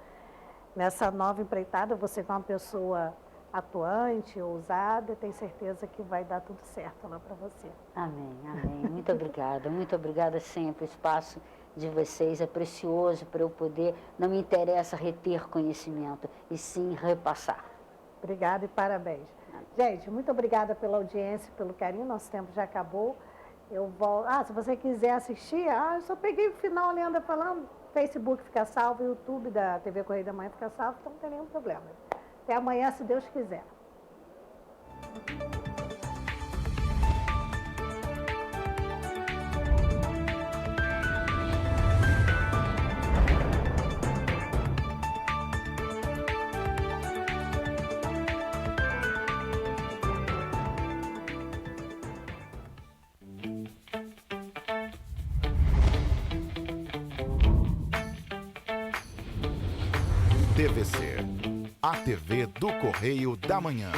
nessa nova empreitada. Você é uma pessoa atuante, ousada, e tenho certeza que vai dar tudo certo lá para você. Amém, amém. Muito obrigada sempre. O espaço de vocês é precioso para eu poder, não me interessa reter conhecimento, e sim repassar. Obrigada e parabéns. Gente, muito obrigada pela audiência, pelo carinho, nosso tempo já acabou. Eu volto. Se você quiser assistir, eu só peguei o final, a Leandra falando, Facebook fica salvo, YouTube da TV Correio da Manhã fica salvo, então não tem nenhum problema. Até amanhã, se Deus quiser. TVC, a TV do Correio da Manhã.